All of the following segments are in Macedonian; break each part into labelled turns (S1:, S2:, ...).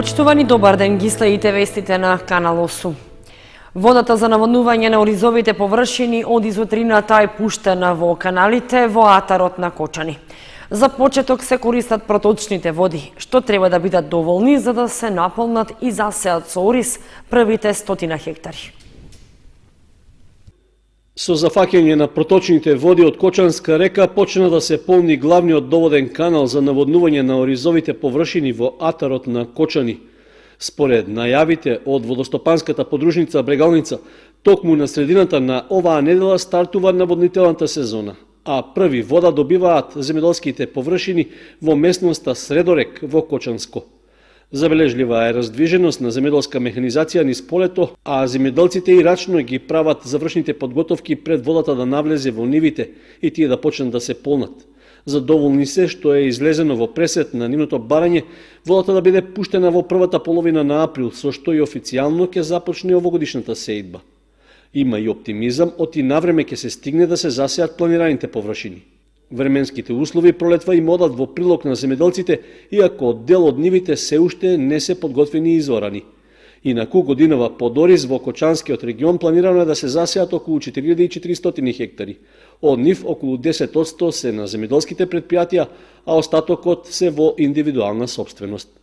S1: Почитувани, добар ден, ги следите вестите на Канал 8. Водата за наводнување на оризовите површини од изотрината е пуштена во каналите во атарот на Кочани. За почеток се користат проточните води, што треба да бидат доволни за да се наполнат и засеат со ориз првите 100 хектари.
S2: Со зафаќање на проточните води од Кочанска река почна да се полни главниот доводен канал за наводнување на оризовите површини во атарот на Кочани. Според најавите од водостопанската подружница Брегалница, токму на средината на оваа недела стартува наводнителната сезона, а први вода добиваат земјоделските површини во местноста Средорек во Кочанско. Забележлива е раздвиженост на земјоделска механизација низ полето, а земјоделците и рачно ги прават завршните подготовки пред водата да навлезе во нивите и тие да почнат да се полнат. Задоволни се што е излезено во пресет на нивното барање водата да биде пуштена во првата половина на април, со што и официјално ќе започне овогодишната сеидба. Има и оптимизам од и навреме ќе се стигне да се засеат планираните површини. Временските услови пролетва им одат во прилог на земјоделците, иако дел од нивите се уште не се подготвени и изорани. Инаку годинава под ориз во Кочанскиот регион планирано е да се засеат околу 4400 хектари. Од нив околу 10% се на земјоделските предпријатија, а остатокот се во индивидуална сопственост.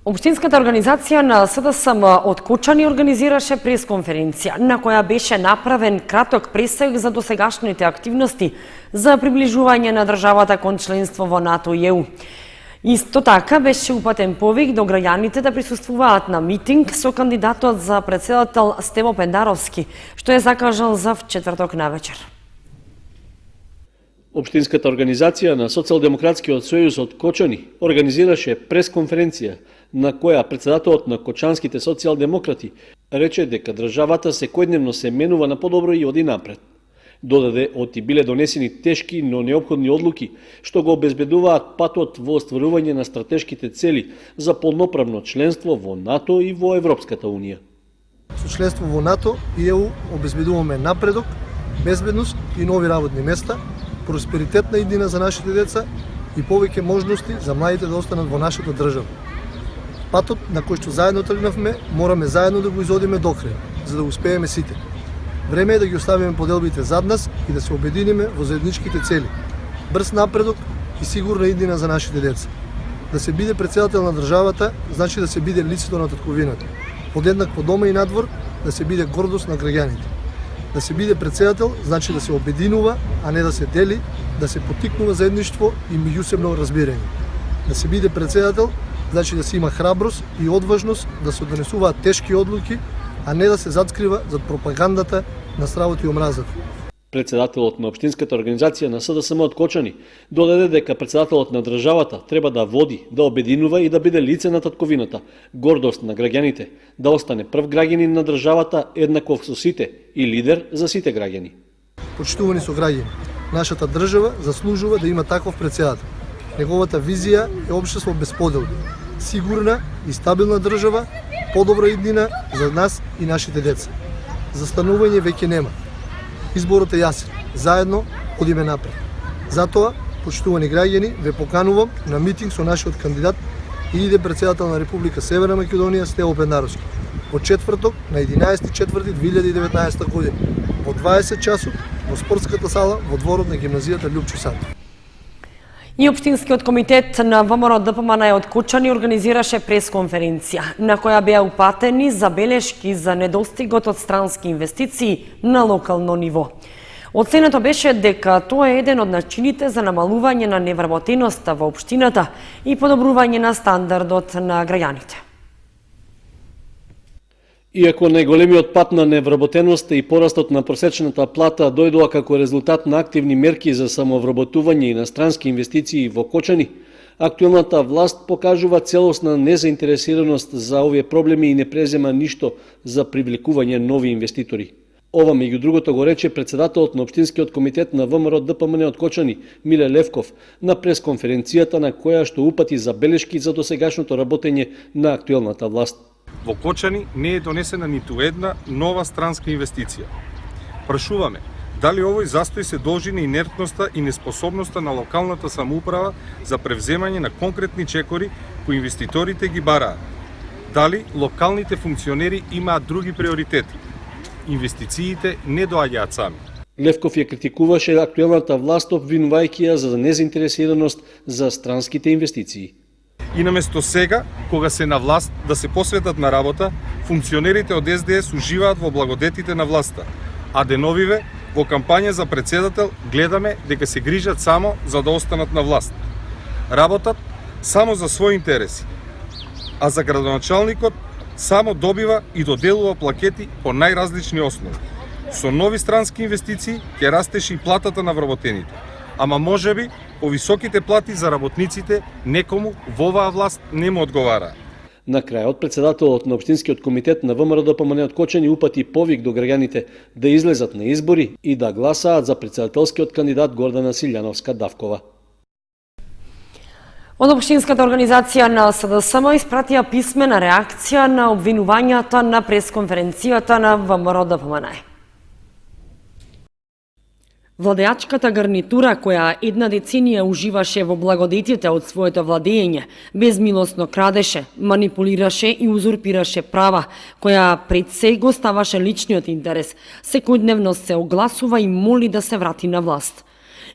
S1: Општинската организација на СДСМ од Кочани организираше пресконференција, на која беше направен краток пресек за досегашните активности за приближување на државата кон членство во НАТО и ЕУ. Исто така беше упатен повик до граѓаните да присуствуваат на митинг со кандидатот за претседател Стево Пендаровски, што е закажан за четврток навечер.
S2: Општинската организација на Социјалдемократскиот сојуз од Кочани организираше пресконференција на која претседателот на кочанските социјалдемократи рече дека државата секојдневно се менува на подобро и оди напред. Додаде оти биле донесени тешки, но неопходни одлуки, што го обезбедуваат патот во остварување на стратешките цели за полноправно членство во НАТО и во Европската Унија.
S3: Со членство во НАТО и ЕУ обезбедуваме напредок, безбедност и нови работни места, просперитетна иднина за нашите деца и повеќе можности за младите да останат во нашата држава. Патот на кој што заедно тргнавме, мораме заедно да го изодиме до крај, за да успееме сите. Време е да ги оставиме поделбите зад нас и да се обединиме во заедничките цели. Брз напредок и сигурна иднина за нашите деца. Да се биде претседател на државата, значи да се биде лицето на татковината. Подеднак по дома и надвор, да се биде гордост на граѓаните. Да се биде претседател, значи да се обединува, а не да се дели, да се поттикнува заедништво и меѓусебно разбирање. Да се биде претседател, значи да се има храброст и одважност да се донесуваат тешки одлуки, а не да се затскрива зад пропагандата на стравот и омразата.
S2: Претседателот на Општинската организација на СДСМ од Кочани додаде дека претседателот на државата треба да води, да обединува и да биде лице на татковината, гордост на граѓаните, да остане прв граѓанин на државата еднаков со сите и лидер за сите граѓани.
S3: Почитувани со граѓани, нашата држава заслужува да има таков претседател. Неговата визија е општество без поделби, сигурна и стабилна држава, подобра иднина за нас и нашите деца. Застанување веќе нема. Изборот е јасен. Заедно одиме напред. Затоа, почитувани граѓани, ве поканувам на митинг со нашиот кандидат и иде претседател на Република Северна Македонија Стево Пендаровски во четврток на 11.4.2019 година во 20 часот во спортската сала во дворот на гимназијата Љупчо Сандов.
S1: И Општинскиот комитет на ВМРО ДПМН од Кочани организираше пресконференција, на која беа упатени забелешки за недостигот од странски инвестиции на локално ниво. Оценето беше дека тоа е еден од начините за намалување на невработеноста во општината и подобрување на стандардот на граѓаните.
S2: Иако најголемиот пат на невработеноста и порастот на просечната плата дојдоа како резултат на активни мерки за самовработување и на странски инвестиции во Кочани, актуелната власт покажува целосна незаинтересираност за овие проблеми и не презема ништо за привлекување нови инвеститори. Ова меѓу другото го рече председателот на Општинскиот комитет на ВМРО ДПМН од Кочани, Миле Левков, на пресконференцијата на која што упати забелешки за досегашното работење на актуелната власт.
S4: Во Кочани не е донесена ниту една нова странска инвестиција. Прашуваме, дали овој застој се должи на инертноста и неспособноста на локалната самоуправа за превземање на конкретни чекори кои инвеститорите ги бараат? Дали локалните функционери имаат други приоритети? Инвестициите не доаѓаат сами.
S2: Левков ја критикуваше актуелната власт обвинувајќи ја за незаинтересираност за странските инвестиции.
S4: И наместо сега, кога се на власт, да се посветат на работа, функционерите од СДС уживаат во благодетите на власта, а деновиве во кампања за председател гледаме дека се грижат само за да останат на власт. Работат само за своји интереси, а за градоначалникот само добива и доделува плакети по најразлични основи. Со нови странски инвестиции ќе растеше и платата на вработените, ама можеби повисоките плати за работниците некому во оваа власт не му одговара.
S2: На крајот, председателот на Општинскиот комитет на ВМРО ДПМН од Кочани упати повик до граѓаните да излезат на избори и да гласаат за председателскиот кандидат Гордана Силјановска-Давкова.
S1: Од Општинската организација на СДСМ испратија писмена реакција на обвинувањата на пресконференцијата на ВМРО ДПМН. Владеачката гарнитура, која една деценија уживаше во благодетите од своето владење, безмилосно крадеше, манипулираше и узурпираше права, која пред се го ставаше личниот интерес, секојдневно се огласува и моли да се врати на власт.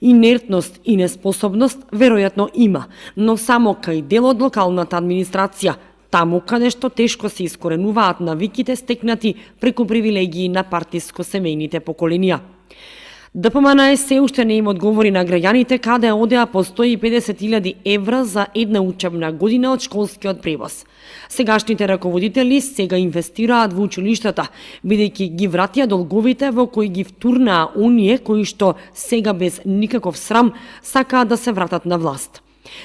S1: Инертност и неспособност веројатно има, но само кај дел од локалната администрација, таму каде што тешко се искоренуваат навиките стекнати преку привилегии на партиско-семејните поколенија. ДПМН се уште не им одговори на граѓаните каде одеа по 150.000 евра за една учебна година од школскиот превоз. Сегашните раководители сега инвестираат во училиштата, бидејќи ги вратија долговите во кои ги втурнаа оние кои што сега без никаков срам сакаат да се вратат на власт.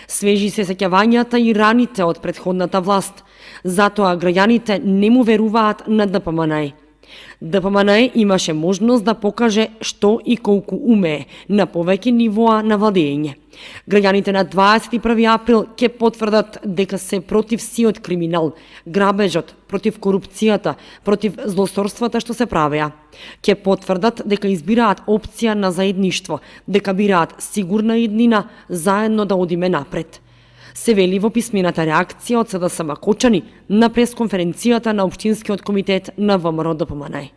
S1: Свежи се сеќавањата и раните од претходната власт. Затоа граѓаните не му веруваат на ДПМН. ДПМН имаше можност да покаже што и колку умее на повеќе нивоа на владење. Граѓаните на 21 април ќе потврдат дека се против сиот криминал, грабежот, против корупцијата, против злосторствата што се правеа. Ќе потврдат дека избираат опција на заедништво, дека бираат сигурна иднина, заедно да одиме напред. Се вели во писмената реакција од СДСМ Кочани на пресконференцијата на Општинскиот комитет на ВМРО ДПМН.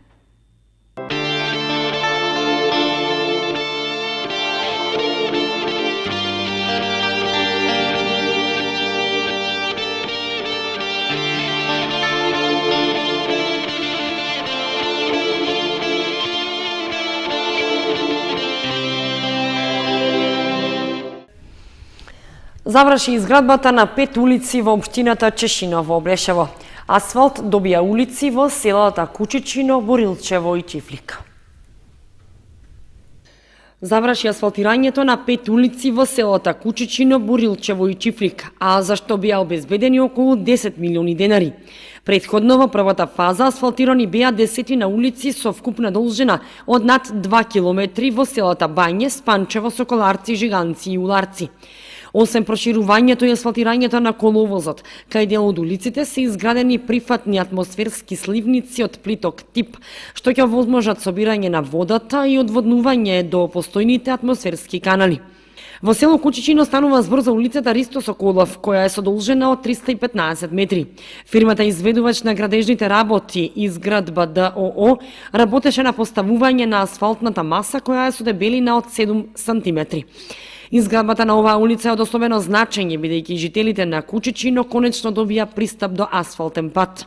S1: Заврши изградбата на 5 улици во општината Чешино во Обрешево. Асфалт добија улици во селата Кучичино, Борилчево и Чифлик. Заврши асфалтирањето на 5 улици во селата Кучичино, Борилчево и Чифлик, а за што беа обезбедени околу 10 милиони денари. Предходно во првата фаза асфалтирани беа 10 улици со вкупна должина од над 2 километри во селата Бање, Спанчево, Соколарци, Жиганци и Уларци. Осем проширувањето и асфалтирањето на коловозот, кај дел од улиците се изградени прифатни атмосферски сливници од плиток тип, што ќе овозможат собирање на водата и одводнување до постојните атмосферски канали. Во село Кучичино станува збор за улицата Ристо Соколов, која е со должина од 315 метри. Фирмата изведувач на градежните работи Изградба ДОО работеше на поставување на асфалтната маса која е со дебелина од 7 сантиметри. Изградбата на оваа улица е од особено значење, бидејќи жителите на Кучичино конечно добија пристап до асфалтен пат.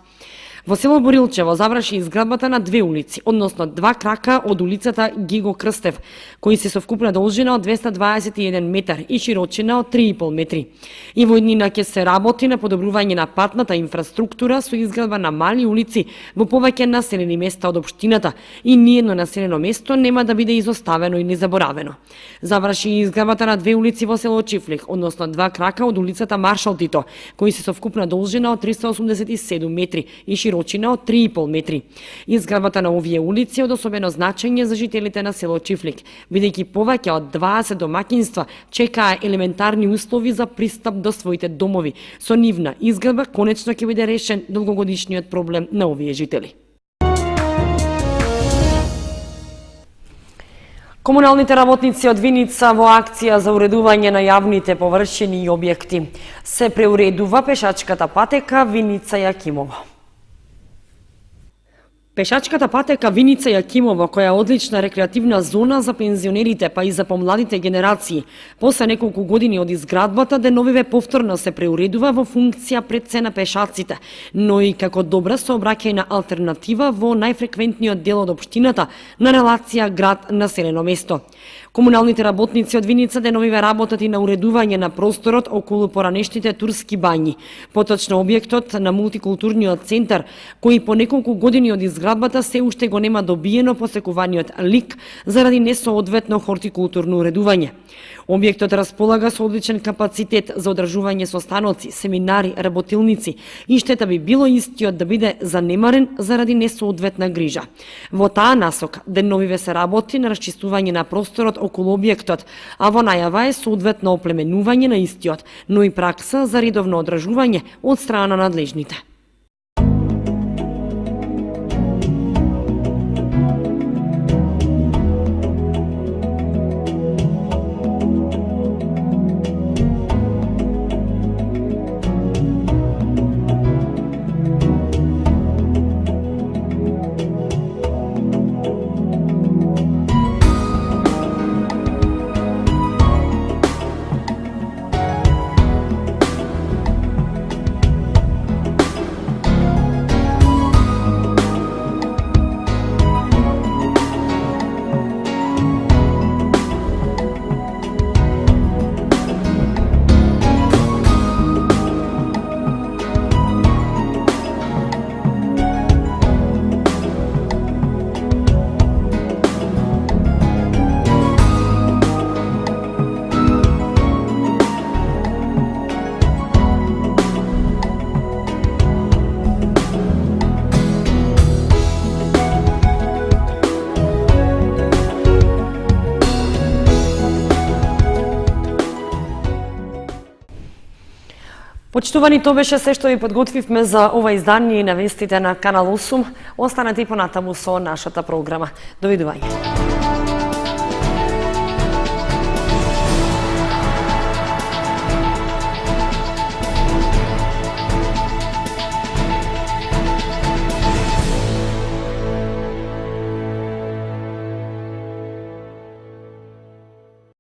S1: Во село Борилчево заврши изградбата на 2 улици, односно 2 крака од улицата Гиго Крстев, кои се со вкупна должина од 221 метар и широчина од 3,5 метри. И во иднина ќе се работи на подобрување на патната инфраструктура со изградба на мали улици во повеќе населени места од општината и ниедно населено место нема да биде изоставено и незаборавено. Заврши изградбата на 2 улици во село Чифлик, односно 2 крака од улицата Маршал Тито, кои се со вкупна должина од 387 метри и широчина од 3,5 метри. Изградбата на овие улици е од особено значење за жителите на село Чифлик, бидејќи повеќе од 20 домаќинства чекаа елементарни услови за пристап до своите домови. Со нивна изградба конечно ќе биде решен долгогодишниот проблем на овие жители. Комуналните работници од Виница во акција за уредување на јавните површини и објекти. Се преуредува пешачката патека Виница Јакимово. Пешачката патека Виница Јакимово, која е одлична рекреативна зона за пензионерите, па и за помладите генерации, после неколку години од изградбата, деновиве повторно се преуредува во функција пред се на пешаците, но и како добра сообраќајна алтернатива во најфреквентниот дел од општината на релација град-населено место. Комуналните работници од Виница деновиве работат и на уредување на просторот околу поранешните турски бањи, поточно објектот на мултикултурниот центар, кој по неколку години од изградбата се уште го нема добиено посекуваниот лик заради несоодветно хортикултурно уредување. Објектот располага со одличен капацитет за одржување состаноци, семинари, работилници и штета би било истиот да биде занемарен заради несоодветна грижа. Во таа насока деновиве се работи на расчистување на просторот околу објектот, а во најава е соодветно оплеменување на истиот, но и пракса за редовно одржување од страна на надлежните. Почитувани, тоа беше се што ви подготвивме за ова издание на вестите на Канал 8. Останете и понатаму со нашата програма. Довидување.